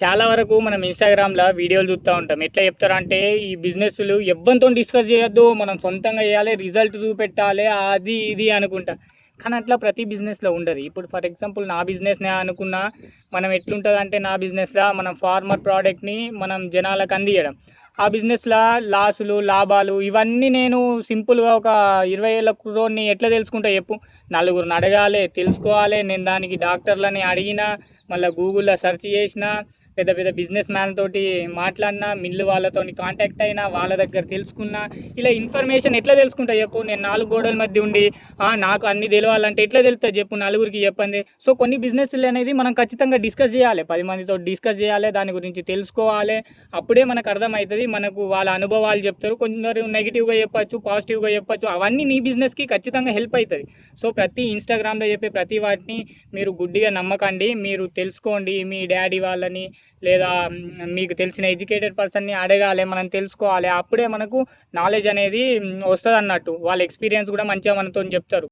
చాలా వరకు మనం ఇన్స్టాగ్రామ్లో వీడియోలు చూస్తూ ఉంటాం. ఎట్లా చెప్తారంటే ఈ బిజినెస్లు ఎవ్వరితో డిస్కస్ చేయొద్దు, మనం సొంతంగా చేయాలి, రిజల్ట్ చూపెట్టాలి, అది ఇది అనుకుంటా. కానీ అట్లా ప్రతి బిజినెస్లో ఉండదు. ఇప్పుడు ఫర్ ఎగ్జాంపుల్ నా బిజినెస్నే అనుకున్నా, మనం ఎట్లుంటుందంటే నా బిజినెస్లో మనం ఫార్మర్ ప్రోడక్ట్ని మనం జనాలకు అందియడం, ఆ బిజినెస్లో లాసులు లాభాలు ఇవన్నీ నేను సింపుల్గా ఒక 20,000 క్రోర్ని ఎట్లా తెలుసుకుంటా చెప్పు. నలుగురిని అడగాలి, తెలుసుకోవాలి. నేను దానికి డాక్టర్లని అడిగిన, మళ్ళీ గూగుల్లో సెర్చ్ చేసిన, పెద్ద పెద్ద బిజినెస్ మ్యాన్ తోటి మాట్లాడినా, మిల్లు వాళ్ళతో కాంటాక్ట్ అయినా, వాళ్ళ దగ్గర తెలుసుకున్నా. ఇలా ఇన్ఫర్మేషన్ ఎట్లా తెలుసుకుంటా చెప్పు. నేను 4 గోడల మధ్య ఉండి నాకు అన్ని తెలియాలంటే ఎట్లా తెలుస్తుంది చెప్పు, నలుగురికి చెప్పండి. సో కొన్ని బిజినెస్లు అనేది మనం ఖచ్చితంగా డిస్కస్ చేయాలి, 10 మందితో డిస్కస్ చేయాలి, దాని గురించి తెలుసుకోవాలి. అప్పుడే మనకు అర్థమవుతుంది. మనకు వాళ్ళ అనుభవాలు చెప్తారు, కొందరు నెగిటివ్గా చెప్పచ్చు, పాజిటివ్గా చెప్పచ్చు. అవన్నీ నీ బిజినెస్కి ఖచ్చితంగా హెల్ప్ అవుతుంది. సో ప్రతి ఇన్స్టాగ్రామ్లో చెప్పే ప్రతి వాటిని మీరు గుడ్డిగా నమ్మకండి. మీరు తెలుసుకోండి, మీ డాడీ వాళ్ళని లేదా మీకు తెలిసిన ఎడ్యుకేటెడ్ పర్సన్ని అడగాలి, మనం తెలుసుకోవాలి. అప్పుడే మనకు నాలెడ్జ్ అనేది వస్తుంది అన్నట్టు. వాళ్ళ ఎక్స్పీరియన్స్ కూడా మంచిగా మనతో చెప్తారు.